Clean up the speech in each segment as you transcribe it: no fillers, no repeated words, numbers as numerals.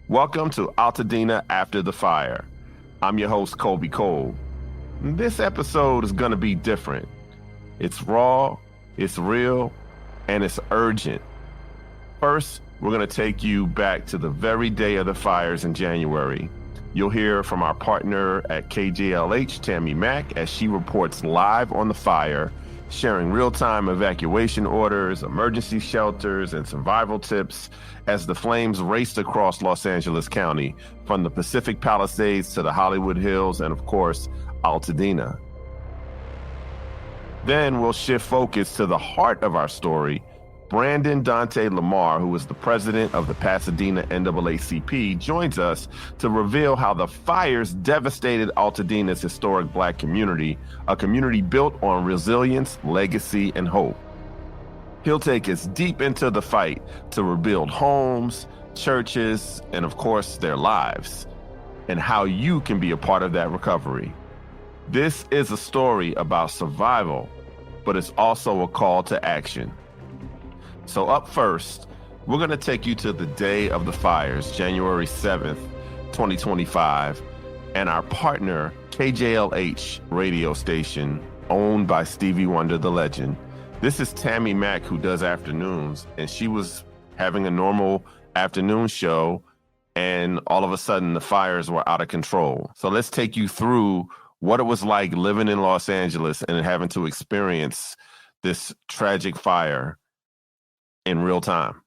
Welcome to Altadena After the Fire. I'm your host, Colby Cole. This episode is going to be different. It's raw, it's real, and it's urgent. First, we're going to take you back to the very day of the fires in January. You'll hear from our partner at KJLH, Tammy Mack, as she reports live on the fire, sharing real-time evacuation orders, emergency shelters, and survival tips as the flames raced across Los Angeles County, from the Pacific Palisades to the Hollywood Hills, and of course, Altadena. Then we'll shift focus to the heart of our story. Brandon Dante Lamar, who is the president of the Pasadena NAACP, joins us to reveal how the fires devastated Altadena's historic Black community, a community built on resilience, legacy, and hope. He'll take us deep into the fight to rebuild homes, churches, and of course, their lives, and how you can be a part of that recovery. This is a story about survival, but it's also a call to action. So up first, we're going to take you to the day of the fires, January 7th, 2025, and our partner, KJLH radio station, owned by Stevie Wonder, the legend. This is Tammy Mack, who does afternoons, and she was having a normal afternoon show, and all of a sudden the fires were out of control. So let's take you through what it was like living in Los Angeles and having to experience this tragic fire in real time.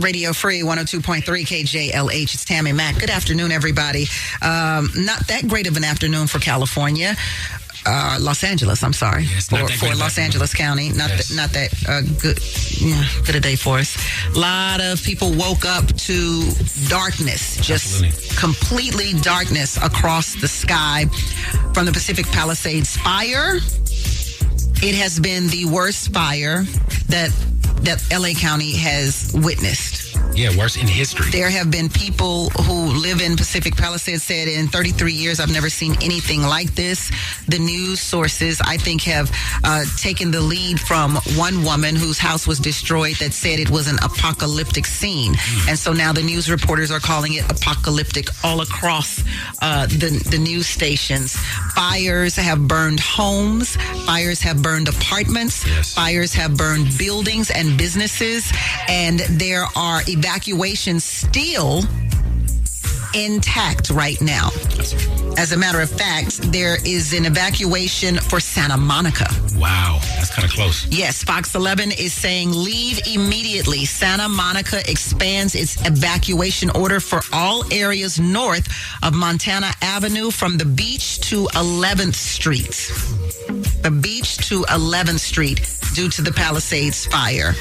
Radio Free 102.3 KJLH. It's Tammy Mack. Good afternoon, everybody. Not that great of an afternoon for California. Los Angeles, I'm sorry. Yes, for Los Angeles County. Not that good a day for us. A lot of people woke up to darkness, just completely darkness across the sky from the Pacific Palisades fire. It has been the worst fire that LA County has witnessed. Yeah, worst in history. There have been people who live in Pacific Palisades said in 33 years, I've never seen anything like this. The news sources, I think, have taken the lead from one woman whose house was destroyed that said it was an apocalyptic scene. And so now the news reporters are calling it apocalyptic all across the news stations. Fires have burned homes. Fires have burned apartments. Yes. Fires have burned buildings and businesses. And there are evacuations still intact right now. As a matter of fact, there is an evacuation for Santa Monica. Wow, that's kind of close. Yes, Fox 11 is saying leave immediately. Santa Monica expands its evacuation order for all areas north of Montana Avenue from the beach to 11th Street. The beach to 11th Street due to the Palisades fire.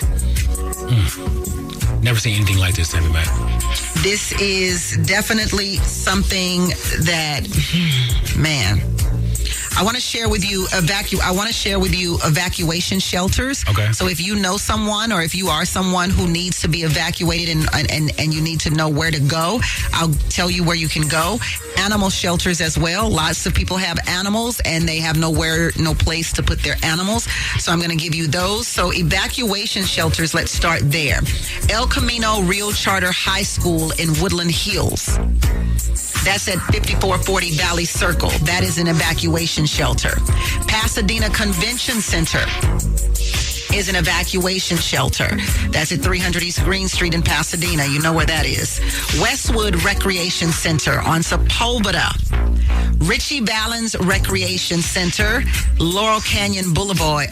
Never seen anything like this, Tammy Mack. This is definitely something that, man, I want to share with you evacuation shelters. Okay. So if you know someone or if you are someone who needs to be evacuated and you need to know where to go, I'll tell you where you can go. Animal shelters as well. Lots of people have animals and they have no place to put their animals. So I'm going to give you those. So evacuation shelters, let's start there. El Camino Real Charter High School in Woodland Hills. That's at 5440 Valley Circle. That is an evacuation shelter. Pasadena Convention Center is an evacuation shelter. That's at 300 East Green Street in Pasadena. You know where that is. Westwood Recreation Center on Sepulveda. Richie Valens Recreation Center, Laurel Canyon Boulevard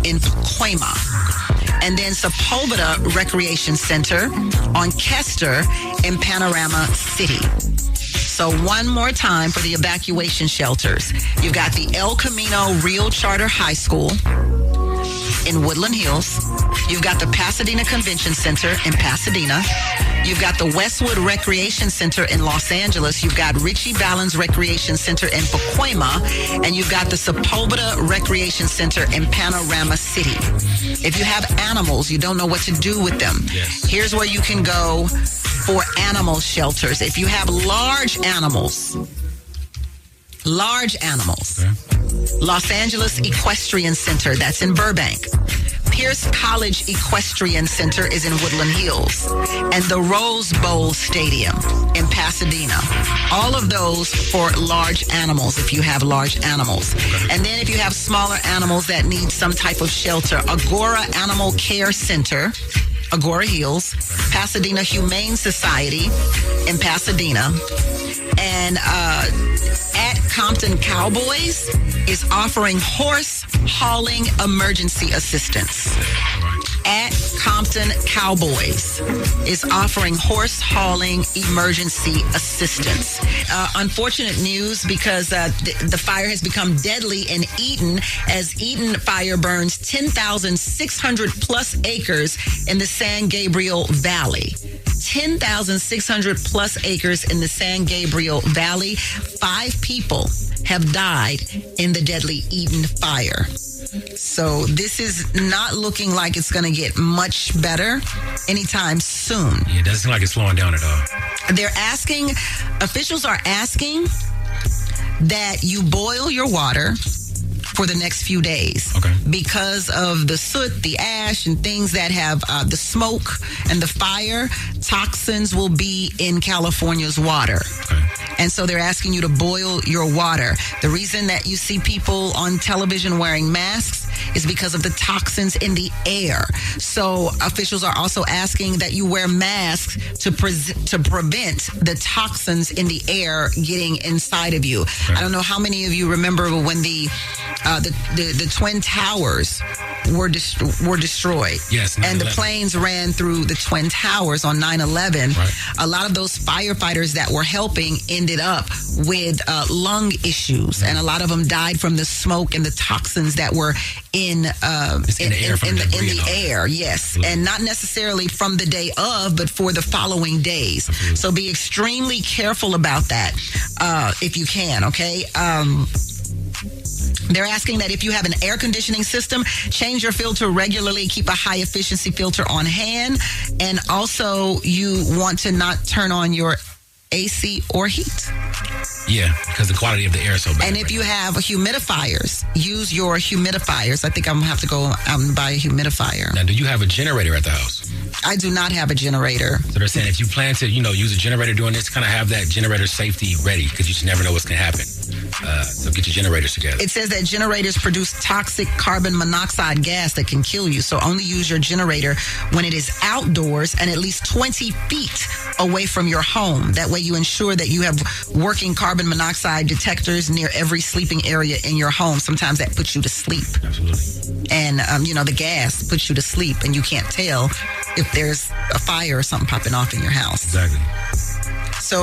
in Pacoima. And then Sepulveda Recreation Center on Kester in Panorama City. So one more time for the evacuation shelters. You've got the El Camino Real Charter High School in Woodland Hills. You've got the Pasadena Convention Center in Pasadena. You've got the Westwood Recreation Center in Los Angeles. You've got Richie Valens Recreation Center in Pacoima. And you've got the Sepulveda Recreation Center in Panorama City. If you have animals, you don't know what to do with them. Yes. Here's where you can go for animal shelters. If you have large animals, Los Angeles Equestrian Center, that's in Burbank. Pierce College Equestrian Center is in Woodland Hills, and the Rose Bowl Stadium in Pasadena. All of those for large animals, if you have large animals. And then if you have smaller animals that need some type of shelter, Agora Animal Care Center, Agora Hills, Pasadena Humane Society in Pasadena, and at Compton Cowboys is offering horse hauling emergency assistance. At Compton Cowboys is offering horse hauling emergency assistance. Unfortunate news because the fire has become deadly in Eaton as Eaton fire burns 10,600 plus acres in the San Gabriel Valley. 10,600 plus acres in the San Gabriel Valley. 5 people have died in the deadly Eaton fire. So this is not looking like it's going to get much better anytime soon. Yeah, it doesn't seem like it's slowing down at all. Officials are asking that you boil your water for the next few days. Okay. Because of the soot, the ash, and things that have the smoke and the fire, toxins will be in California's water. Okay. And so they're asking you to boil your water. The reason that you see people on television wearing masks is because of the toxins in the air. So officials are also asking that you wear masks to prevent the toxins in the air getting inside of you. Okay. I don't know how many of you remember when the Twin Towers were destroyed. Yes, and the planes ran through the Twin Towers on 9/11. Right. A lot of those firefighters that were helping ended up with lung issues, and a lot of them died from the smoke and the toxins that were in the air. Yes, absolutely. And not necessarily from the day of, but for the following days. Absolutely. So be extremely careful about that if you can. Okay. They're asking that if you have an air conditioning system, change your filter regularly, keep a high efficiency filter on hand, and also you want to not turn on your AC or heat. Yeah, because the quality of the air is so bad. And if you have humidifiers, use your humidifiers. I think I'm going to have to go out and buy a humidifier. Now, do you have a generator at the house? I do not have a generator. So they're saying if you plan to, use a generator during this, kind of have that generator safety ready because you just never know what's going to happen. So get your generators together. It says that generators produce toxic carbon monoxide gas that can kill you. So only use your generator when it is outdoors and at least 20 feet away from your home. That way you ensure that you have working carbon monoxide detectors near every sleeping area in your home. Sometimes that puts you to sleep. Absolutely. And, the gas puts you to sleep and you can't tell if there's a fire or something popping off in your house. Exactly. So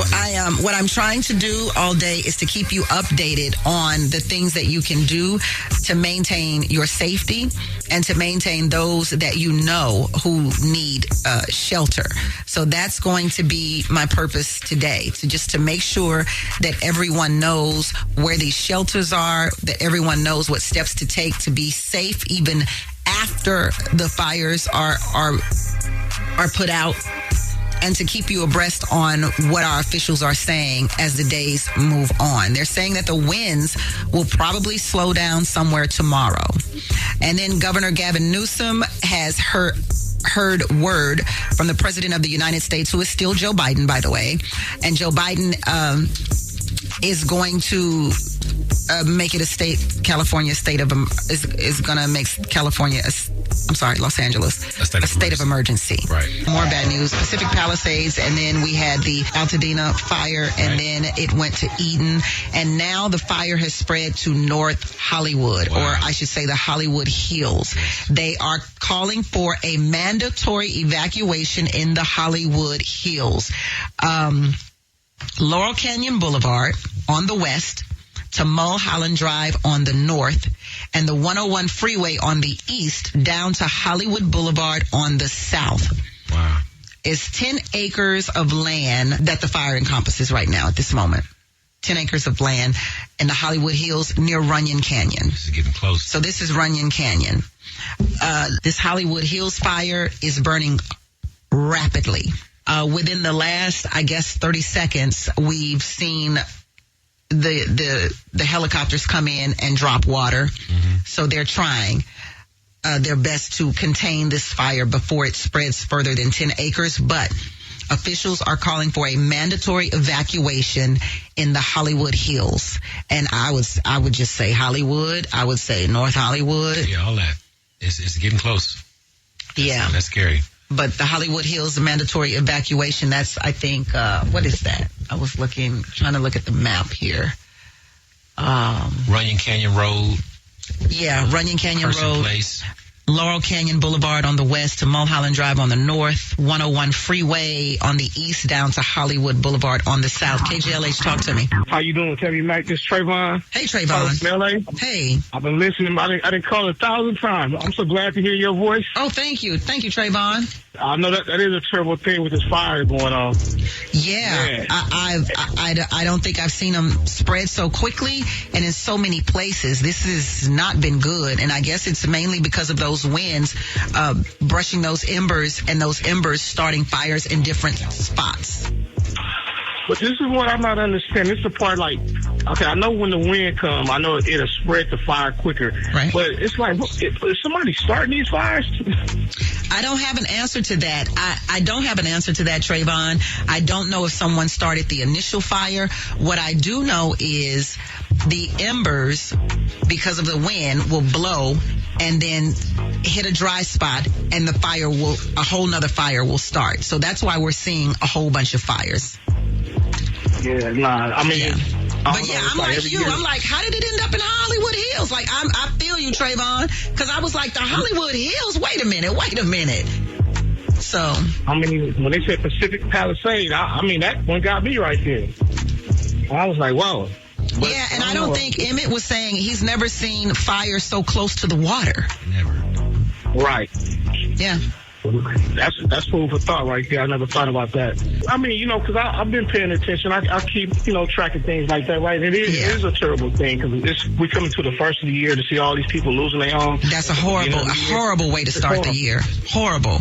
what I'm trying to do all day is to keep you updated on the things that you can do to maintain your safety and to maintain those that you know who need shelter. So that's going to be my purpose today, to make sure that everyone knows where these shelters are, that everyone knows what steps to take to be safe even after the fires are put out, and to keep you abreast on what our officials are saying as the days move on. They're saying that the winds will probably slow down somewhere tomorrow. And then Governor Gavin Newsom has heard word from the President of the United States, who is still Joe Biden, by the way. And Joe Biden is going to make it a state. California is going to make California Los Angeles a state of emergency. Right. More bad news. Pacific Palisades, and then we had the Altadena fire, and then it went to Eden, and now the fire has spread to North Hollywood, or I should say the Hollywood Hills. They are calling for a mandatory evacuation in the Hollywood Hills. Laurel Canyon Boulevard on the west to Mulholland Drive on the north, and the 101 freeway on the east down to Hollywood Boulevard on the south. Wow. Is 10 acres of land that the fire encompasses right now at this moment. 10 acres of land in the Hollywood Hills near Runyon Canyon. This is getting close. So this is Runyon Canyon. This Hollywood Hills fire is burning rapidly. Within the last, 30 seconds, we've seen the helicopters come in and drop water. Mm-hmm. So they're trying. their best to contain this fire before it spreads further than 10 acres. But officials are calling for a mandatory evacuation in the Hollywood Hills. And I would just say Hollywood. I would say North Hollywood. Yeah, all that. It's getting close. That's scary. But the Hollywood Hills, the mandatory evacuation, that's, I think, what is that? I was trying to look at the map here. Runyon Canyon Road. Yeah, Runyon Canyon Road. Place. Laurel Canyon Boulevard on the west to Mulholland Drive on the north, 101 Freeway on the east down to Hollywood Boulevard on the south. KJLH, talk to me. How you doing, Tammy, Mack? This is Trayvon. Hey, Trayvon. From LA. Hey. I've been listening. I didn't call 1,000 times. I'm so glad to hear your voice. Oh, thank you. Thank you, Trayvon. I know that is a terrible thing with this fire going on. Yeah. I don't think I've seen them spread so quickly and in so many places. This has not been good. And I guess it's mainly because of those winds brushing those embers and those embers starting fires in different spots. But this is what I'm not understanding. This is the part like, okay, I know when the wind comes, I know it'll spread the fire quicker. Right. But it's like, is somebody starting these fires? I don't have an answer to that. I don't have an answer to that, Trayvon. I don't know if someone started the initial fire. What I do know is the embers, because of the wind, will blow and then hit a dry spot, and a whole nother fire will start. So that's why we're seeing a whole bunch of fires. Yeah, nah, I mean... Yeah. But yeah, I'm like you. Year. I'm like, how did it end up in Hollywood Hills? Like, I feel you, Trayvon, because I was like, the Hollywood Hills? Wait a minute. So. I mean, when they said Pacific Palisades, I mean, that one got me right there. I was like, whoa. But yeah, and I don't think Emmett was saying he's never seen fire so close to the water. Never. Right. Yeah. That's food for thought right there. I never thought about that. I mean, because I've been paying attention. I keep, tracking things like that, right? It is a terrible thing because we coming to the first of the year to see all these people losing their homes. That's a horrible way to start the year. Horrible.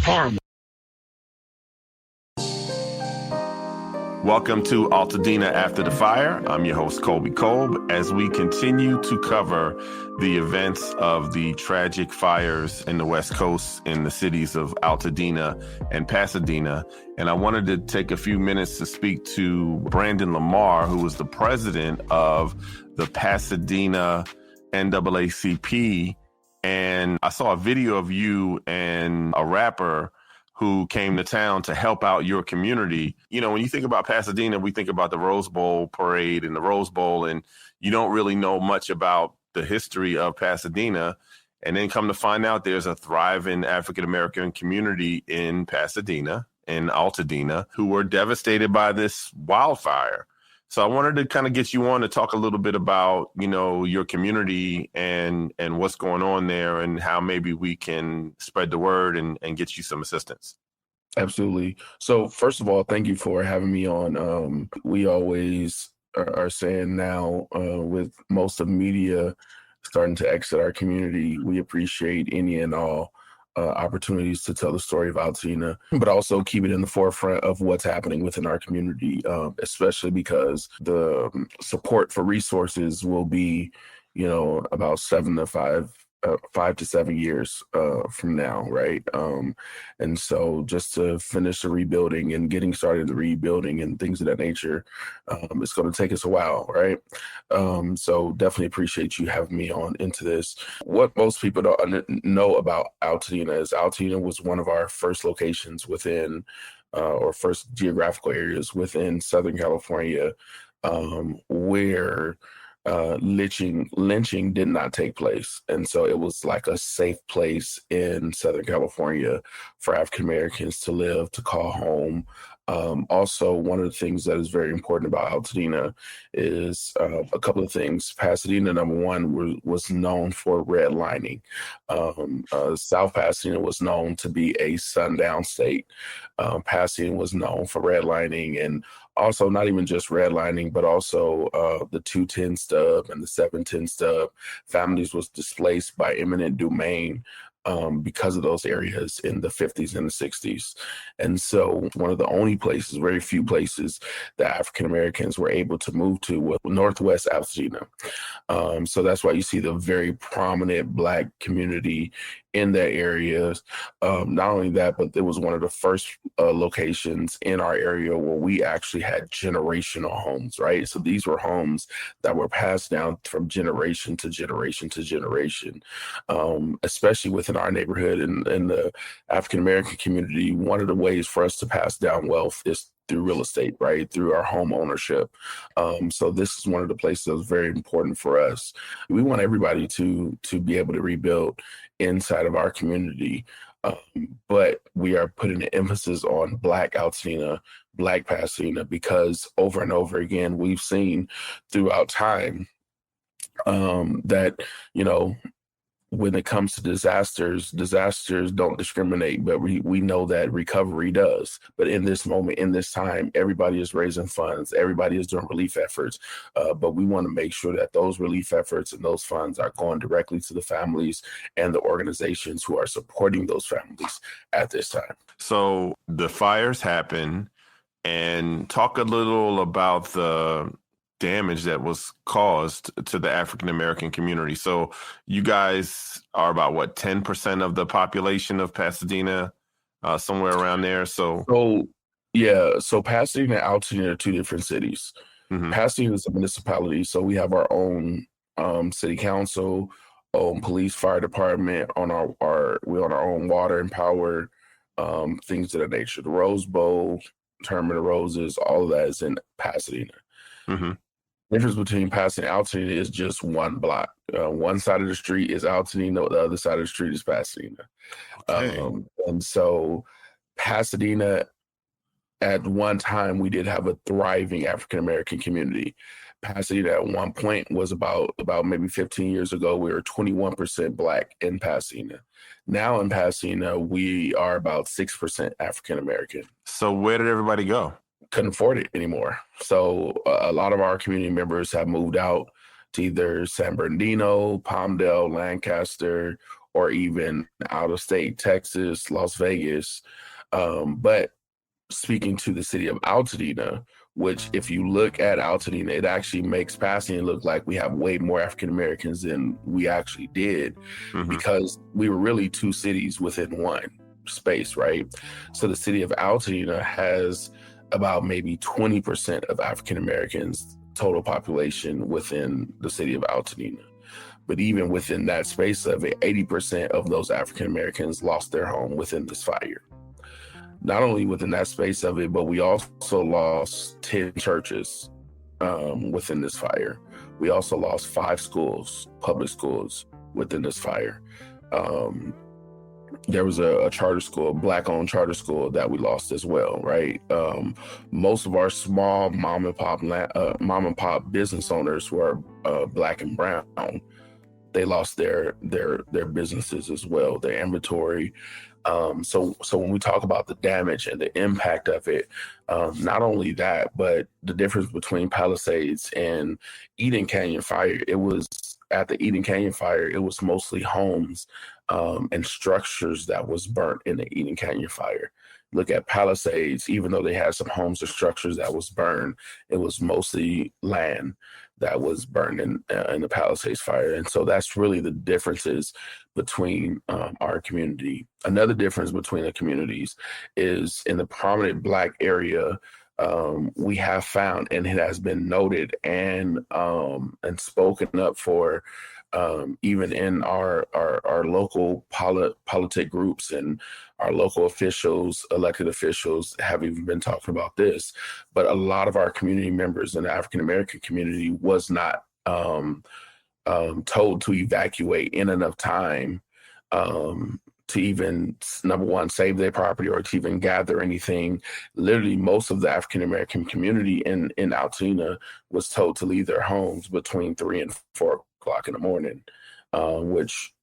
Welcome to Altadena After the Fire. I'm your host, Colby Kolb, as we continue to cover the events of the tragic fires in the West Coast in the cities of Altadena and Pasadena. And I wanted to take a few minutes to speak to Brandon Lamar, who is the president of the Pasadena NAACP. And I saw a video of you and a rapper who came to town to help out your community. When you think about Pasadena, we think about the Rose Bowl parade and the Rose Bowl, and you don't really know much about the history of Pasadena. And then come to find out there's a thriving African-American community in Pasadena, in Altadena, who were devastated by this wildfire. So I wanted to kind of get you on to talk a little bit about, your community and what's going on there and how maybe we can spread the word and get you some assistance. Absolutely. So first of all, thank you for having me on. We always are saying now with most of media starting to exit our community, we appreciate any and all opportunities to tell the story of Altadena, but also keep it in the forefront of what's happening within our community, especially because the support for resources will be, about 5 to 7 years from now, right? And so just to finish the rebuilding and getting started the rebuilding and things of that nature, it's going to take us a while, right? So definitely appreciate you having me on into this. What most people don't know about Altadena is Altadena was one of our first locations within, or first geographical areas within Southern California, where lynching did not take place. And so it was like a safe place in Southern California for African Americans to live, to call home. Also, one of the things that is very important about Altadena is a couple of things. Pasadena, number one, was known for redlining. South Pasadena was known to be a sundown state. Pasadena was known for redlining, and also not even just redlining, but also the 210 stub and the 710 stub. Families was displaced by eminent domain because of those areas in the 50s and the 60s. And so one of the only places, very few places, that African Americans were able to move to was Northwest Altadena. So that's why you see the very prominent Black community in that area. Not only that, but it was one of the first locations in our area where we actually had generational homes, right? So these were homes that were passed down from generation to generation to generation, especially within our neighborhood and the African-American community. One of the ways for us to pass down wealth is through real estate, right? Through our home ownership. So this is one of the places that was very important for us. We want everybody to be able to rebuild inside of our community. But we are putting an emphasis on Black Altadena, Black Pasadena, because over and over again, we've seen throughout time that, when it comes to disasters don't discriminate, but we know that recovery does. But in this moment, in this time, everybody is raising funds, everybody is doing relief efforts, but we want to make sure that those relief efforts and those funds are going directly to the families and the organizations who are supporting those families at this time. So the fires happen, and talk a little about the damage that was caused to the African-American community. So you guys are about 10% of the population of Pasadena, somewhere around there. So Pasadena and Altadena are two different cities. Mm-hmm. Pasadena is a municipality, so we have our own city council, own police, fire department, we're on our own water and power, things of that nature. The Rose Bowl, Tournament of Roses, all of that is in Pasadena. Mm-hmm. The difference between Pasadena and Altadena is just one block. One side of the street is Altadena, the other side of the street is Pasadena. Okay. And so Pasadena, at one time, we did have a thriving African-American community. Pasadena at one point was about maybe 15 years ago, we were 21% Black in Pasadena. Now in Pasadena, we are about 6% African-American. So where did everybody go? Couldn't afford it anymore. So a lot of our community members have moved out to either San Bernardino, Palmdale, Lancaster, or even out of state, Texas, Las Vegas. But speaking to the city of Altadena, which if you look at Altadena, it actually makes Pasadena look like we have way more African Americans than we actually did, mm-hmm. because we were really two cities within one space, right? So the city of Altadena has about maybe 20% of African Americans total population within the city of Altadena. But even within that space of it, 80% of those African Americans lost their home within this fire. Not only within that space of it, but we also lost 10 churches within this fire. We also lost 5 schools, public schools, within this fire. There was a charter school, Black-owned charter school that we lost as well, right? Most of our small mom and pop business owners who are Black and brown, they lost their businesses as well, their inventory. So when we talk about the damage and the impact of it, not only that, but the difference between Palisades and Eden Canyon fire, at the Eden Canyon fire, it was mostly homes and structures that was burnt in the Eden Canyon fire. Look at Palisades, even though they had some homes or structures that was burned, it was mostly land that was burned in the Palisades fire. And so that's really the differences between our community. Another difference between the communities is in the prominent Black area, we have found, and it has been noted and spoken up for, even in our local politic groups and our local officials, elected officials have even been talking about this. But a lot of our community members in the African-American community was not told to evacuate in enough time to even, number one, save their property or to even gather anything. Literally, most of the African-American community in Altadena was told to leave their homes between 3 and 4 o'clock in the morning, which,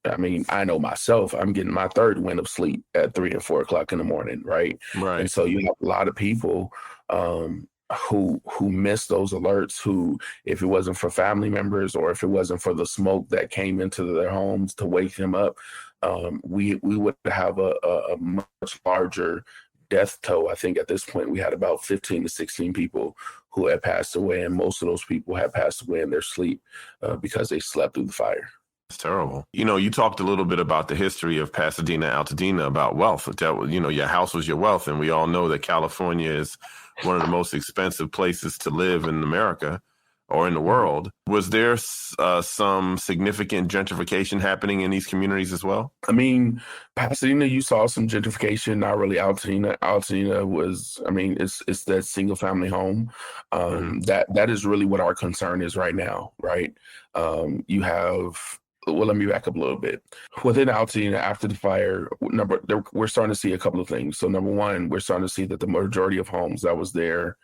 I mean, I know myself, I'm getting my third wind of sleep at 3 and 4 o'clock in the morning, right? Right. And so you have a lot of people who missed those alerts, who, if it wasn't for family members or if it wasn't for the smoke that came into their homes to wake them up, we would have a much larger death toll. I think at this point we had about 15 to 16 people who had passed away, and most of those people had passed away in their sleep because they slept through the fire. It's terrible. You talked a little bit about the history of Pasadena, Altadena, about wealth. That, your house was your wealth. And we all know that California is one of the most expensive places to live in America or in the world. Was there some significant gentrification happening in these communities as well? I mean, Pasadena, you saw some gentrification, not really Altadena. Altadena was, it's that single family home. That is really what our concern is right now, right? Let me back up a little bit. Within Altadena, after the fire, we're starting to see a couple of things. So number one, we're starting to see that the majority of homes that was there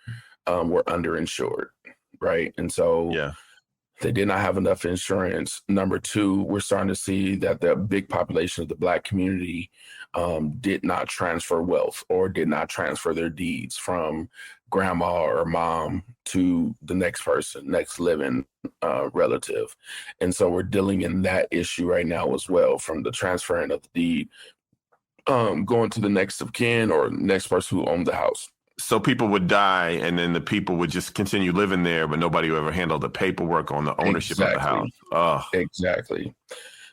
were underinsured, right? And so they did not have enough insurance. Number two, we're starting to see that the big population of the Black community did not transfer wealth or did not transfer their deeds from grandma or mom to the next person, next living relative. And so we're dealing in that issue right now as well, from the transferring of the deed going to the next of kin or next person who owned the house. So people would die and then the people would just continue living there, but nobody would ever handle the paperwork on the ownership of the house. Oh. Exactly.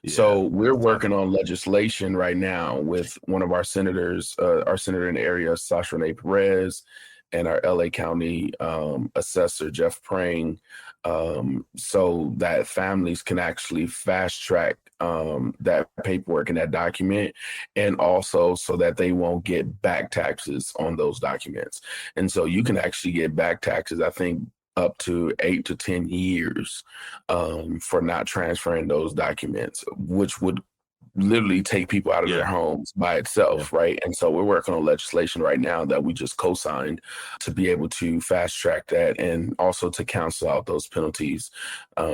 Yeah. So we're working on legislation right now with one of our senators, our senator in the area, Sasha Renee Perez, and our LA County assessor, Jeff Prang, so that families can actually fast track that paperwork and that document, and also so that they won't get back taxes on those documents. And so you can actually get back taxes, I think, up to 8 to 10 years for not transferring those documents, which would literally take people out of their homes by itself, right? And so we're working on legislation right now that we just co-signed to be able to fast track that and also to cancel out those penalties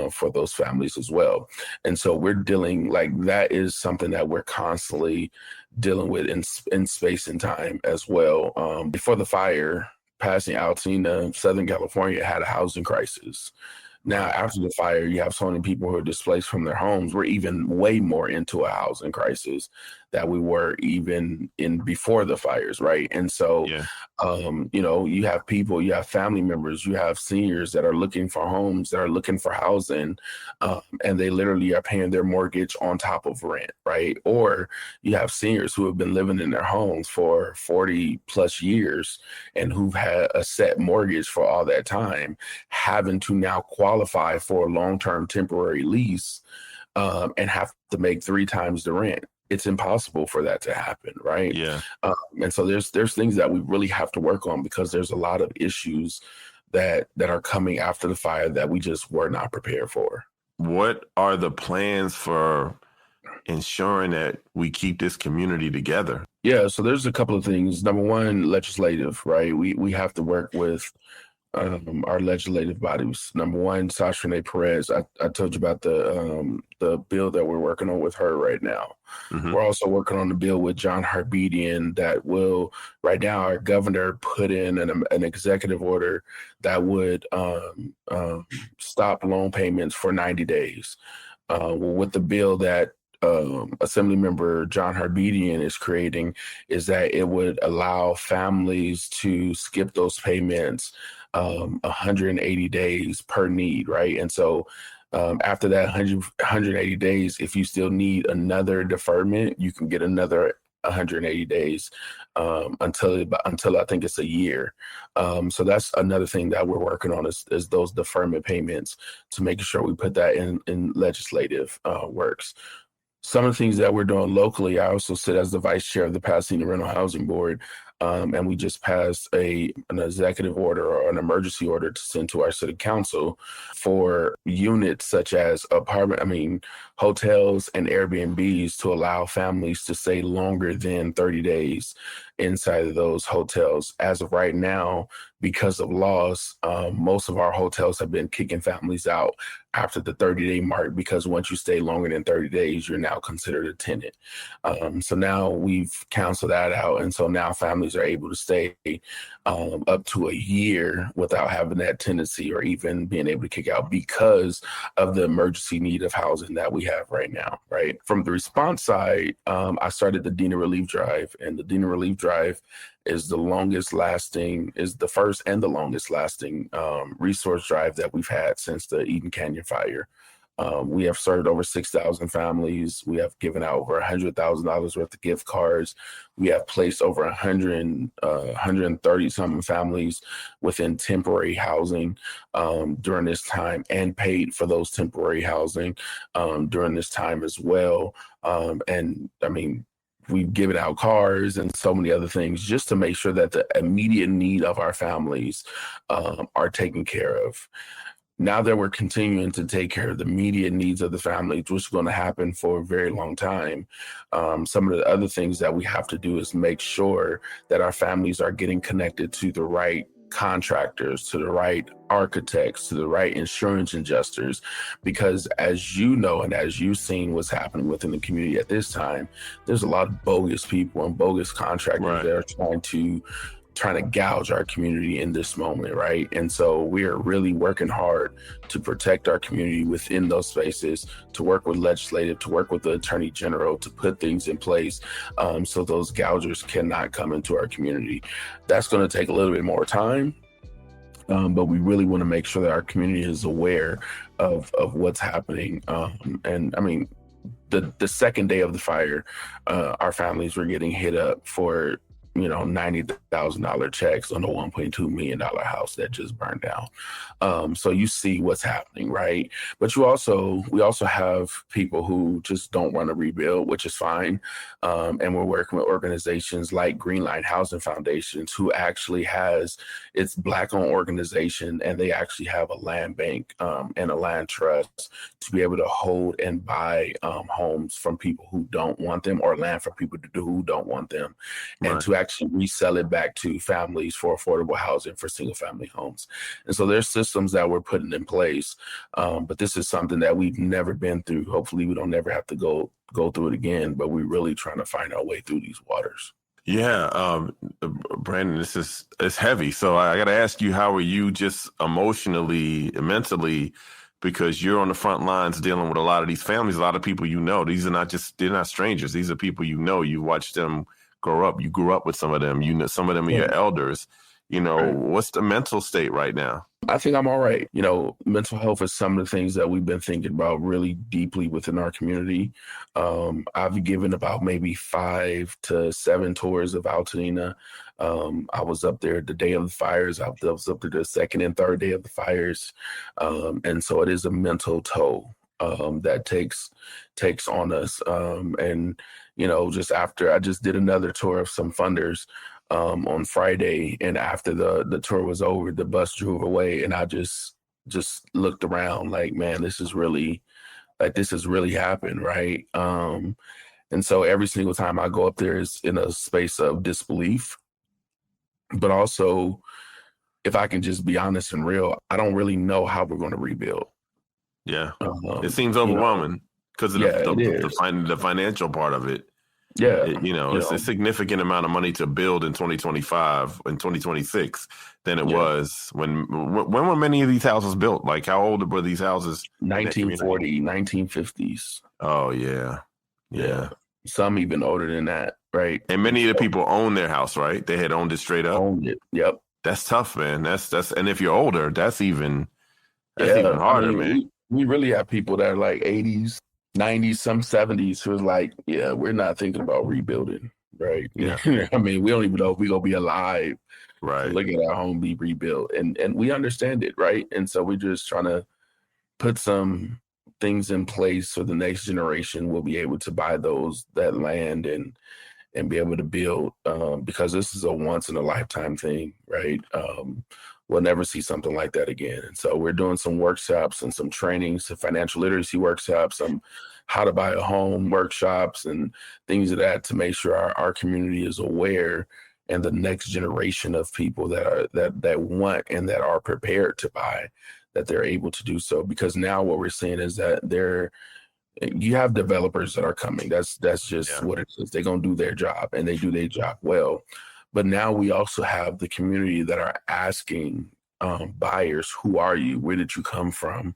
for those families as well. And so we're dealing, that is something that we're constantly dealing with in space and time as well. Before the fire, Pasadena, Altadena, Southern California had a housing crisis. Now, after the fire, you have so many people who are displaced from their homes. We're even way more into a housing crisis that we were even in before the fires, right? And so, you have people, you have family members, you have seniors that are looking for homes, that are looking for housing, and they literally are paying their mortgage on top of rent, right? Or you have seniors who have been living in their homes for 40 plus years and who've had a set mortgage for all that time, having to now qualify for a long-term temporary lease and have to make 3 times the rent. It's impossible for that to happen, right? Yeah. And so there's things that we really have to work on because there's a lot of issues that are coming after the fire that we just were not prepared for. What are the plans for ensuring that we keep this community together? Yeah, so there's a couple of things. Number one, legislative, right? We have to work with our legislative bodies. Number one, Sasha Renee Perez. I told you about the bill that we're working on with her right now. We're also working on the bill with John Harbedian that will, right now, our governor put in an executive order that would stop loan payments for 90 days. With the bill that Assemblymember John Harbedian is creating is that it would allow families to skip those payments 180 days per need, right? And so after that 180 days, if you still need another deferment, you can get another 180 days until I think it's a year. So that's another thing that we're working on is those deferment payments to make sure we put that in legislative works. Some of the things that we're doing locally, I also sit as the vice chair of the Pasadena Rental Housing Board, and we just passed an executive order or an emergency order to send to our city council for units such as hotels and Airbnbs to allow families to stay longer than 30 days inside of those hotels. As of right now, because of laws, most of our hotels have been kicking families out after the 30-day mark, because once you stay longer than 30 days, you're now considered a tenant. So now we've canceled that out. And so now families are able to stay up to a year without having that tenancy or even being able to kick out because of the emergency need of housing that we have right now, right? From the response side, I started the Dena Relief Drive, and the Dena Relief Drive is the first and the longest lasting resource drive that we've had since the Eden Canyon fire. We have served over 6,000 families. We have given out over $100,000 worth of gift cards. We have placed over 130 something families within temporary housing during this time, and paid for those temporary housing during this time as well. And I mean, we've given out cars and so many other things just to make sure that the immediate need of our families are taken care of. Now that we're continuing to take care of the immediate needs of the families, which is going to happen for a very long time, some of the other things that we have to do is make sure that our families are getting connected to the right contractors, to the right architects, to the right insurance adjusters, because as you know, and as you've seen what's happening within the community at this time, there's a lot of bogus people and bogus contractors that are trying to gouge our community in this moment, right? And so we are really working hard to protect our community within those spaces, to work with legislative, to work with the attorney general, to put things in place so those gougers cannot come into our community. That's going to take a little bit more time, but we really want to make sure that our community is aware of what's happening. And I mean, the second day of the fire, our families were getting hit up for $90,000 checks on a $1.2 million house that just burned down. So you see what's happening, right? But we also have people who just don't want to rebuild, which is fine. And we're working with organizations like Greenlight Housing Foundations, who actually it's Black-owned organization, and they actually have a land bank and a land trust to be able to hold and buy homes from people who don't want them, or land for people who don't want them, and to actually resell it back to families for affordable housing for single family homes. And so there's systems that we're putting in place, but this is something that we've never been through. Hopefully we don't never have to go through it again, but we're really trying to find our way through these waters. Yeah, Brandon, it's heavy. So I got to ask you, how are you just emotionally, mentally, because you're on the front lines dealing with a lot of these families, a lot of people these are they're not strangers. These are people you watched them grow up. You grew up with some of them. Some of them are your elders. What's the mental state right now? I think I'm all right. Mental health is some of the things that we've been thinking about really deeply within our community. I've given about maybe 5 to 7 tours of Altadena. I was up there the day of the fires. I was up there the second and third day of the fires. And so it is a mental toll that takes on us. And just after, I just did another tour of some funders on Friday, and after the tour was over, the bus drove away, and I just looked around like, man, this has really happened, right? And so every single time I go up there is in a space of disbelief, but also, if I can just be honest and real, I don't really know how we're going to rebuild. Yeah, it seems overwhelming because of the financial part of it. Yeah, it's a significant amount of money to build in 2025 and 2026 than it was when were many of these houses built? Like, how old were these houses? 1940, 1950s. Oh yeah. Some even older than that, right? And many of the people own their house, right? They had owned it straight up. Owned it. Yep. That's tough, man. That's and if you're older, that's even harder, man. We really have people that are like 80s, 90s, some 70s who's like, yeah, we're not thinking about rebuilding, right? Yeah. I mean, we don't even know if we're going to be alive. Right. Look at our home be rebuilt. And we understand it, right? And so we're just trying to put some things in place so the next generation will be able to buy that land and be able to build, because this is a once in a lifetime thing, right? We'll never see something like that again. And so we're doing some workshops and some trainings, some financial literacy workshops, some how to buy a home workshops and things of that, to make sure our community is aware, and the next generation of people that want and that are prepared to buy, that they're able to do so. Because now what we're seeing is that you have developers that are coming. That's just what it is. They're going to do their job, and they do their job well. But now we also have the community that are asking buyers, who are you? Where did you come from?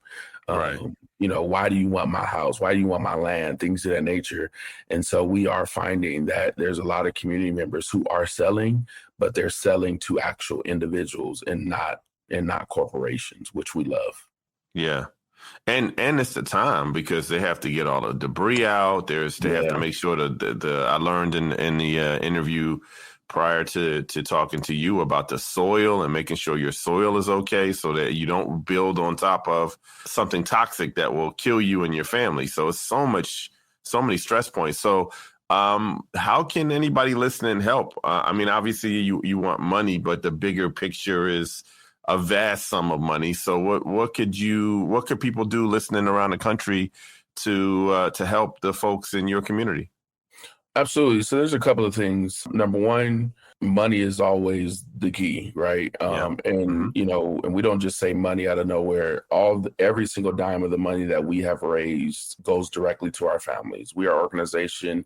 Right. Why do you want my house? Why do you want my land? Things of that nature. And so we are finding that there's a lot of community members who are selling, but they're selling to actual individuals and not corporations, which we love. Yeah. And it's the time because they have to get all the debris out. They have to make sure the I learned in the interview prior to talking to you about the soil and making sure your soil is okay so that you don't build on top of something toxic that will kill you and your family. So it's so many stress points. So how can anybody listening help? I mean, obviously you want money, but the bigger picture is a vast sum of money. So what could people do listening around the country to help the folks in your community? Absolutely. So there's a couple of things. Number one, money is always the key, right? And we don't just say money out of nowhere. Every single dime of the money that we have raised goes directly to our families. We are an organization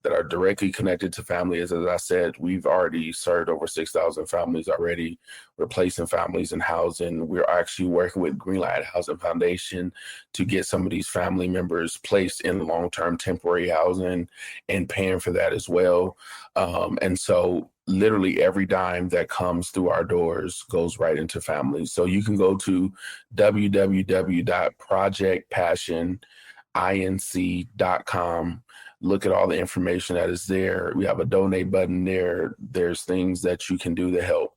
that are directly connected to families. As I said, we've already served over 6,000 families already, replacing families in housing. We're actually working with Greenlight Housing Foundation to get some of these family members placed in long-term temporary housing and paying for that as well. And so literally every dime that comes through our doors goes right into families. So you can go to www.projectpassioninc.com. Look at all the information that is there. We have a donate button there. There's things that you can do to help.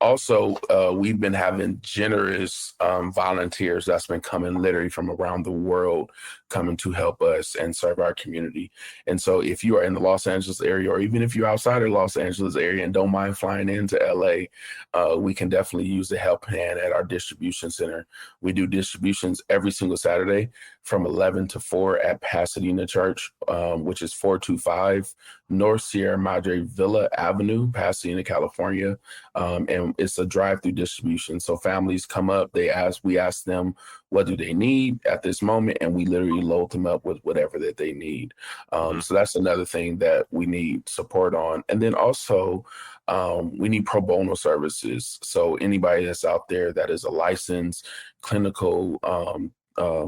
Also, we've been having generous volunteers that's been coming literally from around the world coming to help us and serve our community. And so if you are in the Los Angeles area, or even if you're outside of the Los Angeles area and don't mind flying into LA, we can definitely use the help hand at our distribution center. We do distributions every single Saturday from 11 to 4 at Pasadena Church, which is 425 North Sierra Madre Villa Avenue, Pasadena, California. And it's a drive-through distribution. So families come up, we ask them, what do they need at this moment? And we literally load them up with whatever that they need. So that's another thing that we need support on. And then also, we need pro bono services. So anybody that's out there that is a licensed clinical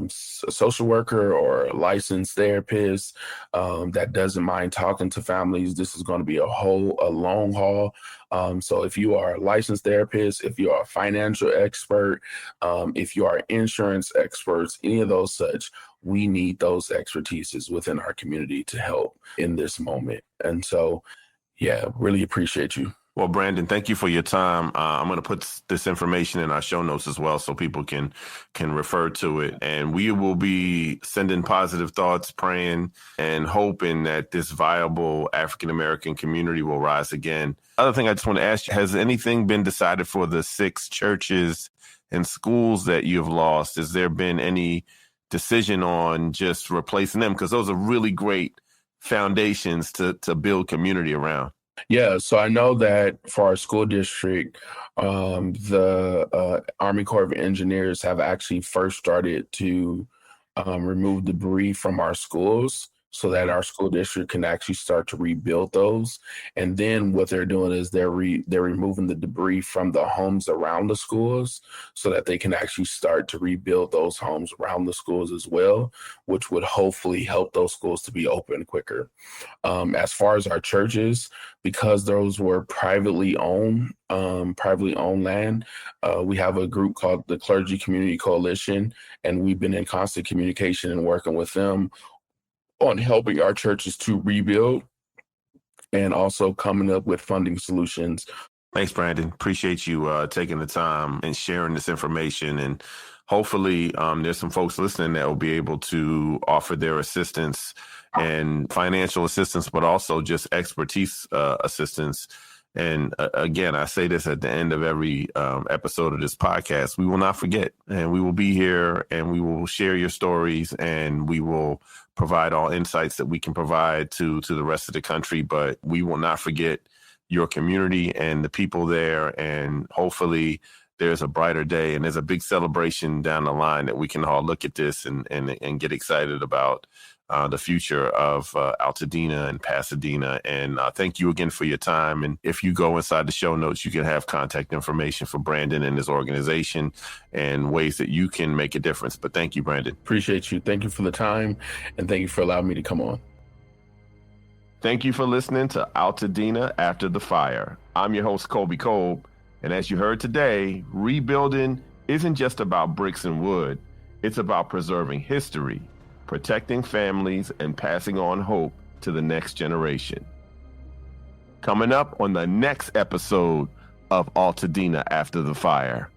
social worker or a licensed therapist that doesn't mind talking to families, this is going to be a long haul. So if you are a licensed therapist, if you are a financial expert, if you are insurance experts, any of those such, we need those expertises within our community to help in this moment. And so, yeah, really appreciate you. Well, Brandon, thank you for your time. I'm going to put this information in our show notes as well so people can refer to it. And we will be sending positive thoughts, praying, and hoping that this viable African-American community will rise again. Other thing I just want to ask you, has anything been decided for the 6 churches and schools that you've lost? Has there been any decision on just replacing them? Because those are really great foundations to build community around. Yeah, so I know that for our school district, the Army Corps of Engineers have actually first started to remove debris from our schools so that our school district can actually start to rebuild those. And then what they're doing is they're removing the debris from the homes around the schools so that they can actually start to rebuild those homes around the schools as well, which would hopefully help those schools to be open quicker. As far as our churches, because those were privately owned land, we have a group called the Clergy Community Coalition, and we've been in constant communication and working with them on helping our churches to rebuild and also coming up with funding solutions. Thanks, Brandon. Appreciate you taking the time and sharing this information. And hopefully there's some folks listening that will be able to offer their assistance and financial assistance, but also just expertise assistance. And again, I say this at the end of every episode of this podcast, we will not forget, and we will be here and we will share your stories, and we will provide all insights that we can provide to the rest of the country. But we will not forget your community and the people there. And hopefully there's a brighter day and there's a big celebration down the line that we can all look at this and get excited about the future of Altadena and Pasadena. And thank you again for your time. And if you go inside the show notes, you can have contact information for Brandon and his organization and ways that you can make a difference. But thank you, Brandon. Appreciate you. Thank you for the time. And thank you for allowing me to come on. Thank you for listening to Altadena After the Fire. I'm your host, Colby Kolb. And as you heard today, rebuilding isn't just about bricks and wood. It's about preserving history, protecting families, and passing on hope to the next generation. Coming up on the next episode of Altadena After the Fire.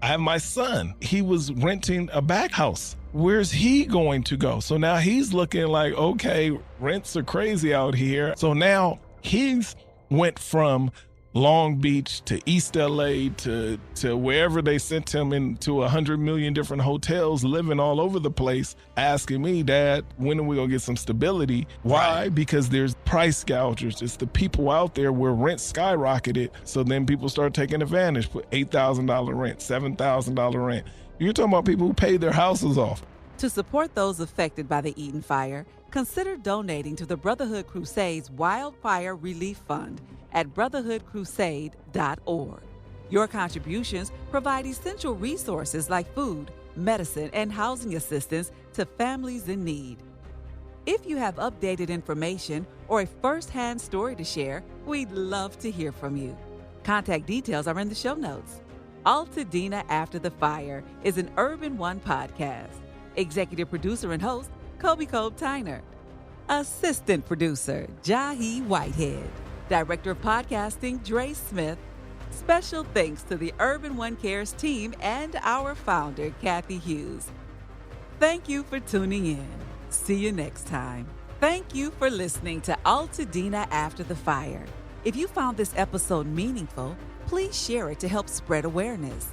I have my son. He was renting a back house. Where's he going to go? So now he's looking like, okay, rents are crazy out here. So now he's went from Long Beach to East LA to wherever they sent him into 100 million different hotels, living all over the place, asking me, Dad, when are we gonna get some stability? Why? Right. Because there's price gougers. It's the people out there where rent skyrocketed. So then people start taking advantage, put $8,000 rent, $7,000 rent. You're talking about people who paid their houses off. To support those affected by the Eaton fire, consider donating to the Brotherhood Crusade's Wildfire Relief Fund at brotherhoodcrusade.org. Your contributions provide essential resources like food, medicine, and housing assistance to families in need. If you have updated information or a first-hand story to share, we'd love to hear from you. Contact details are in the show notes. Altadena After the Fire is an Urban One podcast. Executive producer and host, Kobe Tyner. Assistant producer, Jahi Whitehead. Director of Podcasting, Dre Smith. Special thanks to the Urban One Cares team and our founder, Kathy Hughes. Thank you for tuning in. See you next time. Thank you for listening to Altadena After the Fire. If you found this episode meaningful, please share it to help spread awareness.